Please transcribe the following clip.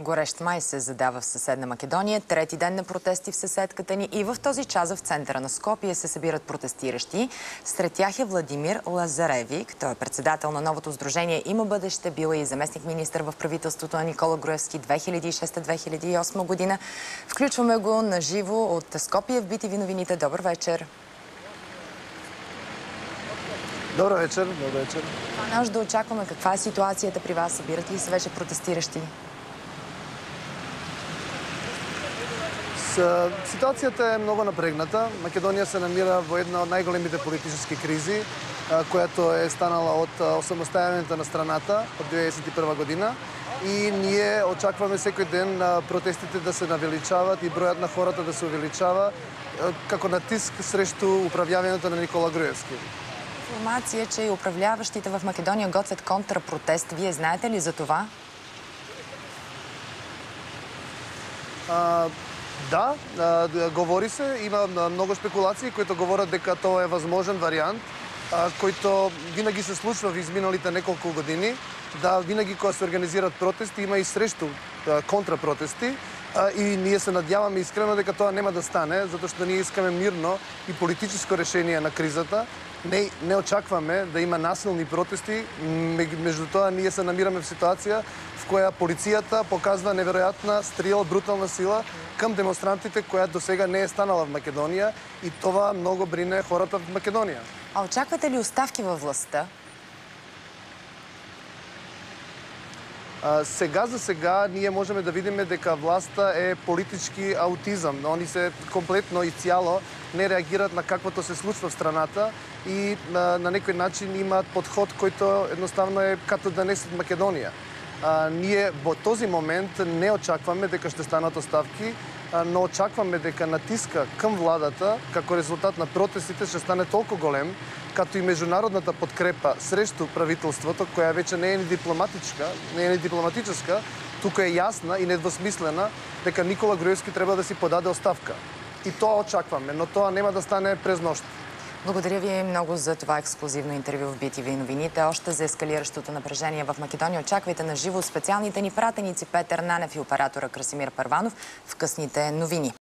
Горещ май се задава в съседна Македония. Трети ден на протести в съседката ни и в този час в центъра на Скопие се събират протестиращи. Сред тях е Владимир Лазаревик. Той е председател на новото сдружение "Има бъдеще", бил и заместник-министър в правителството на Никола Груевски 2006-2008 година. Включваме го на живо от Скопие в BTV новините. Добър вечер! Добър вечер, добър вечер. Това може да очакваме. Каква е ситуацията при вас? Събират ли се вече протестиращи? Ситуацията е много напрегната. Македония се намира в една от най-големите политически кризи, която е станала от осамостояването на страната от 2021 година. И ние очакваме всеки ден протестите да се навеличават и броят на хората да се увеличава като натиск срещу управляването на Никола Груевски. Информация, че и управляващите в Македония готвят контрапротест. Вие знаете ли за това? Да, говори се. Има много спекулации, които говорят дека това е възможен вариант, който винаги се случва в изминалите няколко години. Да, винаги когато се организират протести, има и срещу контрапротести. И ние се надяваме искрено дека това няма да стане, защото ние искаме мирно и политическо решение на кризата. Не очакваме да има насилни протести. Между това ние се намираме в ситуация, в която полицията показва невероятна стрел, брутална сила към демонстрантите, която досега не е станала в Македония, и това много брине хората в Македония. А очаквате ли оставки във властта? Сега за сега ние можем да видим дека властта е политически аутизъм. Они се комплетно и цяло не реагират на каквото се случва в страната и на някой начин имат подход, който едноставно е като да не са в Македония. Ние в този момент не очакваме дека ще станат оставки, но очакваме дека натиска към владата како резултат на протестите ще стане толкова голем, като и международната подкрепа срещу правителството, koja вече не е ни дипломатическа, тук е ясна и недвусмислена дека Никола Груевски трябва да си подаде оставка. И това очакваме, но това няма да стане през нощ. Благодаря ви много за това ексклюзивно интервю в BTV новините. Още за ескалиращото напрежение в Македония очаквайте на живо специалните ни пратеници Петър Нанев и оператора Красимир Първанов в късните новини.